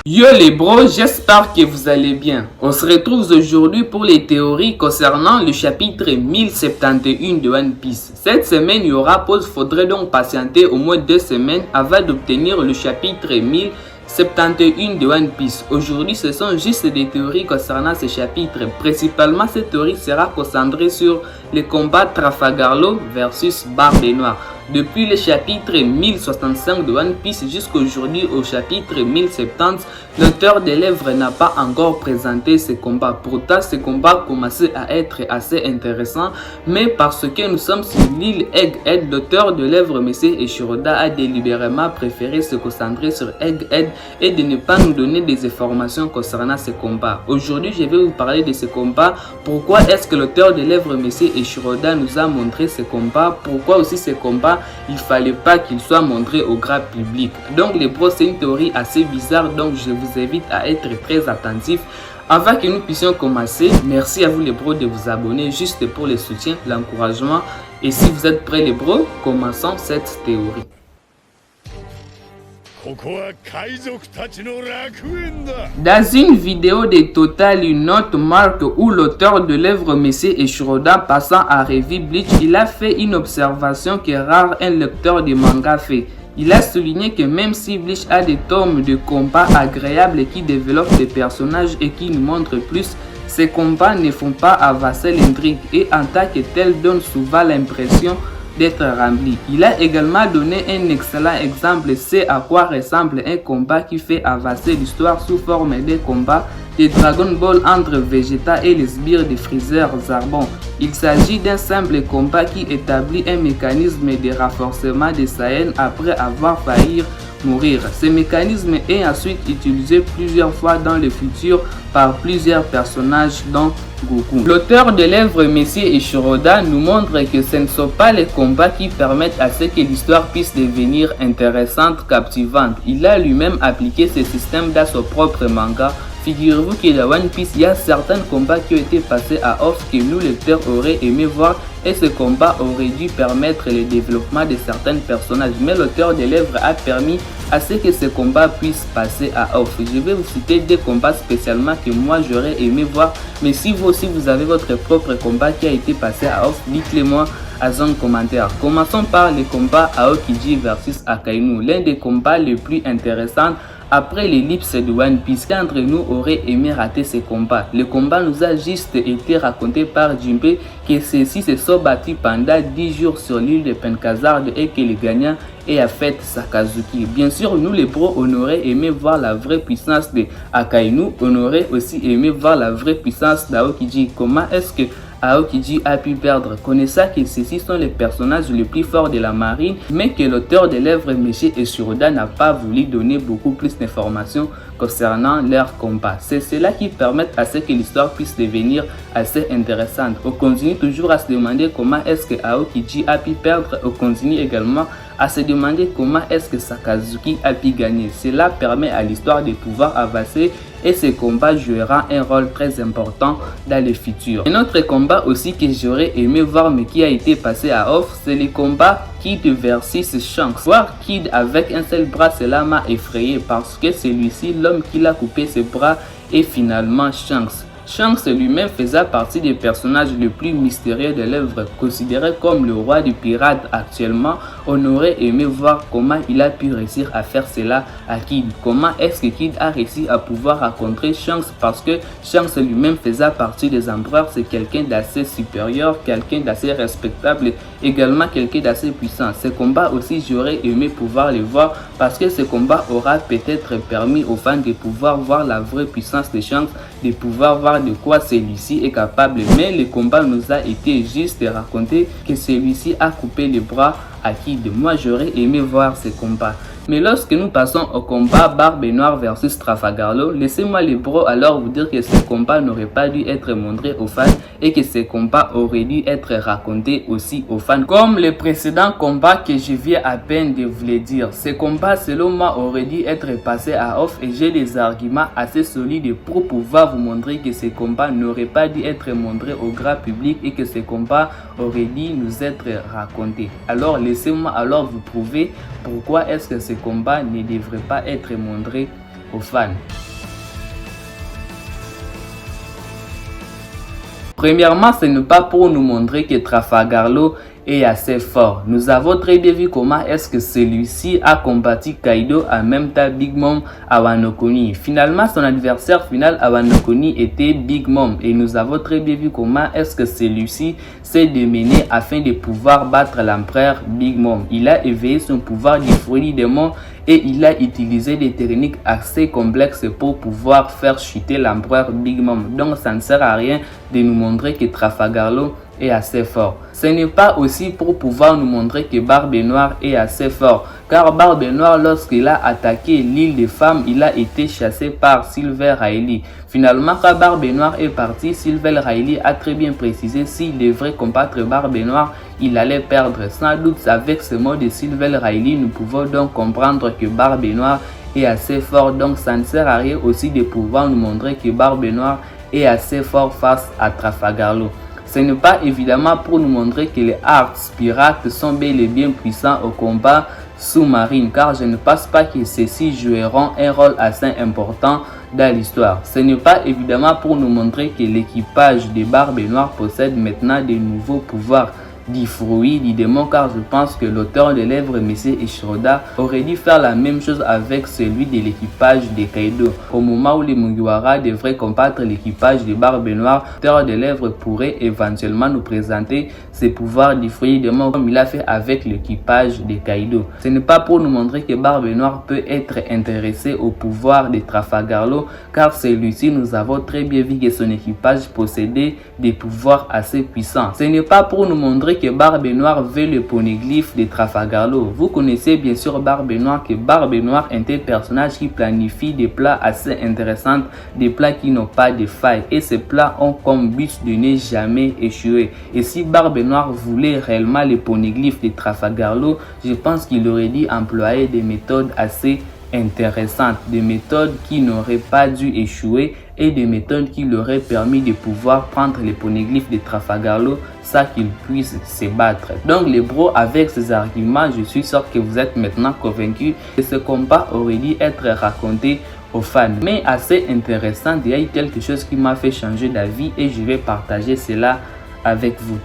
Yo les bros, j'espère que vous allez bien. On se retrouve aujourd'hui pour les théories concernant le chapitre 1071 de One Piece. Cette semaine, il y aura pause, faudrait donc patienter au moins 2 semaines avant d'obtenir le chapitre 1071 de One Piece. Aujourd'hui, ce sont juste des théories concernant ce chapitre. Principalement, cette théorie sera concentrée sur les combats Trafalgar Law versus Barbe Noire. Depuis le chapitre 1065 de One Piece jusqu'aujourd'hui au chapitre 1070, l'auteur des lèvres n'a pas encore présenté ce combat. Pourtant, ce combat commençait à être assez intéressant, mais parce que nous sommes sur l'île Egghead, l'auteur de lèvres Messier Eiichiro-Oda a délibérément préféré se concentrer sur Egghead et de ne pas nous donner des informations concernant ce combat. Aujourd'hui, je vais vous parler de ce combat. Pourquoi est-ce que l'auteur de lèvres Messier Eiichiro-Oda nous a montré ce combat? Pourquoi aussi ce combat il fallait pas qu'il soit montré au grand public? Donc les bros, c'est une théorie assez bizarre, donc je vous invite à être très attentif. Avant que nous puissions commencer, merci à vous les bros de vous abonner juste pour le soutien, l'encouragement. Et si vous êtes prêts les bros, commençons cette théorie. Dans une vidéo de Total, une note marque où l'auteur de l'œuvre Messier Eiichiro-Oda passant à revue Bleach, il a fait une observation que rare un lecteur de manga fait. Il a souligné que même si Bleach a des tomes de combats agréables qui développent des personnages et qui nous montrent plus, ces combats ne font pas avancer l'intrigue et en tant que tel donnent souvent l'impression d'être rempli. Il a également donné un excellent exemple, c'est à quoi ressemble un combat qui fait avancer l'histoire sous forme de combat de Dragon Ball entre Vegeta et les sbires de Freezer Zarbon. Il s'agit d'un simple combat qui établit un mécanisme de renforcement des Saiyans après avoir failli mourir. Ce mécanisme est ensuite utilisé plusieurs fois dans le futur par plusieurs personnages dont Goku. L'auteur de l'œuvre Messier Eiichiro-Oda nous montre que ce ne sont pas les combats qui permettent à ce que l'histoire puisse devenir intéressante, captivante. Il a lui-même appliqué ce système dans son propre manga. Figurez-vous que dans One Piece, il y a certains combats qui ont été passés à off que nous lecteurs auraient aimé voir et ce combat aurait dû permettre le développement de certains personnages. Mais l'auteur de l'œuvre a permis à ce que ce combat puisse passer à off. Je vais vous citer des combats spécialement que moi j'aurais aimé voir. Mais si vous aussi vous avez votre propre combat qui a été passé à off, dites-le moi à zone commentaire. Commençons par le combat Aokiji versus Akainu, l'un des combats les plus intéressants après l'ellipse de One Piece. D'entre nous aurait aimé rater ce combat. Le combat nous a juste été raconté par Jinbei que ceux-ci se sont battus pendant 10 jours sur l'île de Penkazard et que le gagnant est en fait Sakazuki. Bien sûr, nous les pros, on aurait aimé voir la vraie puissance de Akainu. On aurait aussi aimé voir la vraie puissance d'Aokiji. Comment est-ce que Aokiji a pu perdre, connaissant que ceux-ci sont les personnages les plus forts de la marine, mais que l'auteur de l'œuvre Messier Eiichiro-Oda n'a pas voulu donner beaucoup plus d'informations concernant leur combat. C'est cela qui permet à ce que l'histoire puisse devenir assez intéressante. On continue toujours à se demander comment est-ce que Aokiji a pu perdre. On continue également à se demander comment est-ce que Sakazuki a pu gagner. Cela permet à l'histoire de pouvoir avancer et ce combat jouera un rôle très important dans le futur. Un autre combat aussi que j'aurais aimé voir mais qui a été passé à off, c'est le combat Kid versus Shanks. Voir Kid avec un seul bras, cela m'a effrayé parce que celui-ci, l'homme qui l'a coupé ses bras, est finalement Shanks. Shanks lui-même faisait partie des personnages les plus mystérieux de l'œuvre, considéré comme le roi des pirates actuellement. On aurait aimé voir comment il a pu réussir à faire cela à Kid. Comment est-ce que Kid a réussi à pouvoir rencontrer Shanks, parce que Shanks lui-même faisait partie des empereurs. C'est quelqu'un d'assez supérieur, quelqu'un d'assez respectable, également quelqu'un d'assez puissant. Ce combat aussi, j'aurais aimé pouvoir le voir parce que ce combat aura peut-être permis aux fans de pouvoir voir la vraie puissance de Shanks, de pouvoir voir de quoi celui-ci est capable. Mais le combat nous a été juste raconté que celui-ci a coupé les bras à Kid. Moi j'aurais aimé voir ce combat. Mais lorsque nous passons au combat Barbe Noire versus Trafalgarlo, laissez-moi les bros alors vous dire que ce combat n'aurait pas dû être montré aux fans et que ce combat aurait dû être raconté aussi aux fans. Comme le précédent combat que je viens à peine de vous le dire, ce combat selon moi aurait dû être passé à off et j'ai des arguments assez solides pour pouvoir vous montrer que ce combat n'aurait pas dû être montré au grand public et que ce combat aurait dû nous être raconté. Alors laissez-moi alors vous prouver pourquoi est-ce que ce combat ne devrait pas être montré aux fans. Premièrement, ce n'est pas pour nous montrer que Trafalgarlo est assez fort. Nous avons très bien vu comment est-ce que celui-ci a combattu Kaido en même temps Big Mom à Wano Kuni. Finalement, son adversaire final à Wano Kuni était Big Mom et nous avons très bien vu comment est-ce que celui-ci s'est démené afin de pouvoir battre l'empereur Big Mom. Il a éveillé son pouvoir du fruit des démons et il a utilisé des techniques assez complexes pour pouvoir faire chuter l'empereur Big Mom. Donc ça ne sert à rien de nous montrer que Trafalgarlo est assez fort. Ce n'est pas aussi pour pouvoir nous montrer que Barbe Noire est assez fort, car Barbe Noire, lorsqu'il a attaqué l'île des femmes, il a été chassé par Silver Riley. Finalement, quand Barbe Noire est parti, Silver Riley a très bien précisé s'il devrait combattre Barbe Noire, il allait perdre. Sans doute avec ce mot de Silver Riley, nous pouvons donc comprendre que Barbe Noire est assez fort, donc ça ne sert à rien aussi de pouvoir nous montrer que Barbe Noire est assez fort face à Trafalgarlo. Ce n'est pas évidemment pour nous montrer que les Hearts pirates sont bel et bien puissants au combat sous-marin, car je ne pense pas que ceux-ci joueront un rôle assez important dans l'histoire. Ce n'est pas évidemment pour nous montrer que l'équipage des Barbes Noires possède maintenant de nouveaux pouvoirs du fruit du démon, car je pense que l'auteur de l'œuvre Messier Ishiroda aurait dû faire la même chose avec celui de l'équipage de Kaido. Au moment où les Mugiwara devraient combattre l'équipage des Barbes Noires, l'auteur de l'œuvre pourrait éventuellement nous présenter ses pouvoirs du fruit du démon comme il a fait avec l'équipage de Kaido. Ce n'est pas pour nous montrer que Barbe Noire peut être intéressé au pouvoir de Trafalgarlo, car celui-ci, nous avons très bien vu que son équipage possédait des pouvoirs assez puissants. Ce n'est pas pour nous montrer que Barbe Noire veut le poneglyphe de Trafalgarlo. Vous connaissez bien sûr Barbe Noire, que Barbe Noire est un personnage qui planifie des plats assez intéressants, des plats qui n'ont pas de failles, et ces plats ont comme but de ne jamais échouer. Et si Barbe Noire voulait réellement le poneglyphe de Trafalgarlo, je pense qu'il aurait dû employer des méthodes assez intéressantes, des méthodes qui n'auraient pas dû échouer et des méthodes qui leur auraient permis de pouvoir prendre les poneglyphes de Trafalgarlo sans qu'ils puissent se battre. Donc les bros, avec ces arguments, je suis sûr que vous êtes maintenant convaincus que ce combat aurait dû être raconté aux fans. Mais assez intéressant, il y a eu quelque chose qui m'a fait changer d'avis et je vais partager cela avec vous.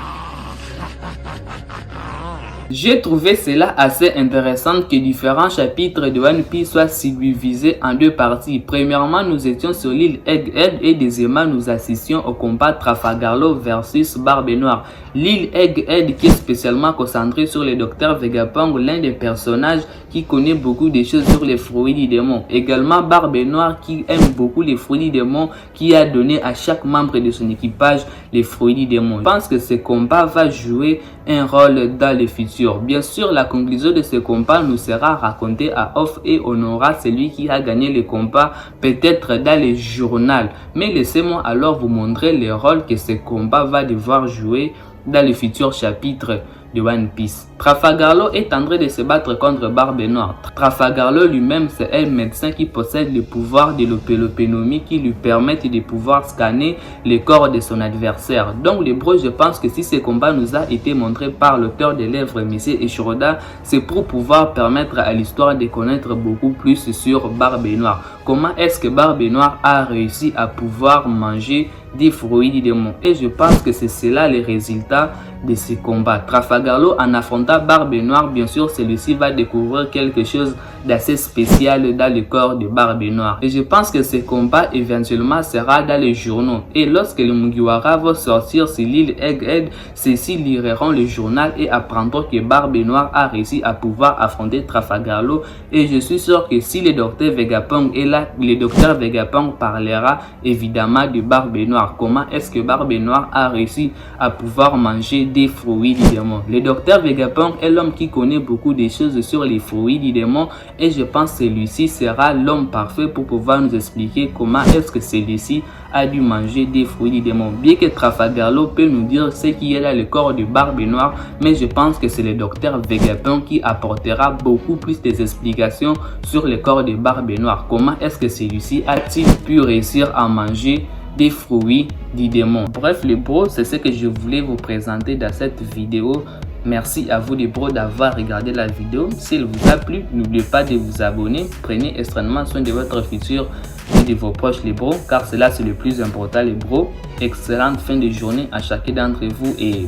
J'ai trouvé cela assez intéressant que différents chapitres de One Piece soient subdivisés en deux parties. Premièrement, nous étions sur l'île Egghead et deuxièmement, nous assistions au combat Trafalgarlo versus Barbe Noire. L'île Egghead qui est spécialement concentrée sur le docteur Vegapunk, l'un des personnages qui connaît beaucoup de choses sur les fruits du démon. Également Barbe Noire qui aime beaucoup les fruits du démon, qui a donné à chaque membre de son équipage les fruits du démon. Je pense que ce combat va jouer un rôle dans le futur. Bien sûr, la conclusion de ce combat nous sera racontée à off et on aura celui qui a gagné le combat peut-être dans le journal. Mais laissez-moi alors vous montrer le rôle que ce combat va devoir jouer dans le futur chapitre de One Piece. Trafalgarlo est en train de se battre contre Barbe Noire. Trafalgarlo lui-même, c'est un médecin qui possède le pouvoir de l'opélopenomie qui lui permettent de pouvoir scanner le corps de son adversaire. Donc les bros, je pense que si ce combat nous a été montré par l'auteur de l'œuvre Messier Ishiroda, c'est pour pouvoir permettre à l'histoire de connaître beaucoup plus sur Barbe Noire. Comment est-ce que Barbe Noire a réussi à pouvoir manger des fruits du démon? Et je pense que c'est cela le résultat de ce combat. Trafalgarlo, en affrontant Barbe Noire, bien sûr, celui-ci va découvrir quelque chose d'assez spécial dans le corps de Barbe Noire. Et je pense que ce combat éventuellement sera dans les journaux. Et lorsque les Mugiwara vont sortir sur l'île Egghead, ceux-ci liront le journal et apprendront que Barbe Noire a réussi à pouvoir affronter Trafalgarlo. Et je suis sûr que si le docteur Vegapunk est là, le docteur Vegapunk parlera évidemment de Barbe Noire. Comment est-ce que Barbe Noire a réussi à pouvoir manger des fruits du démon? Le docteur Vegapunk est l'homme qui connaît beaucoup de choses sur les fruits du démon et je pense que celui-ci sera l'homme parfait pour pouvoir nous expliquer comment est-ce que celui-ci a dû manger des fruits du démon. Bien que Trafagarlo peut nous dire ce qui est dans le corps de Barbe Noire, mais je pense que c'est le docteur Vegapunk qui apportera beaucoup plus des explications sur le corps de Barbe Noire. Comment est-ce que celui-ci a-t-il pu réussir à manger des fruits du démon? Bref les bros, c'est ce que je voulais vous présenter dans cette vidéo. Merci à vous les bros d'avoir regardé la vidéo. S'il vous a plu, n'oubliez pas de vous abonner. Prenez extrêmement soin de votre futur et de vos proches les bros, car cela c'est le plus important les bros. Excellente fin de journée à chacun d'entre vous et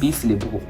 peace les bros.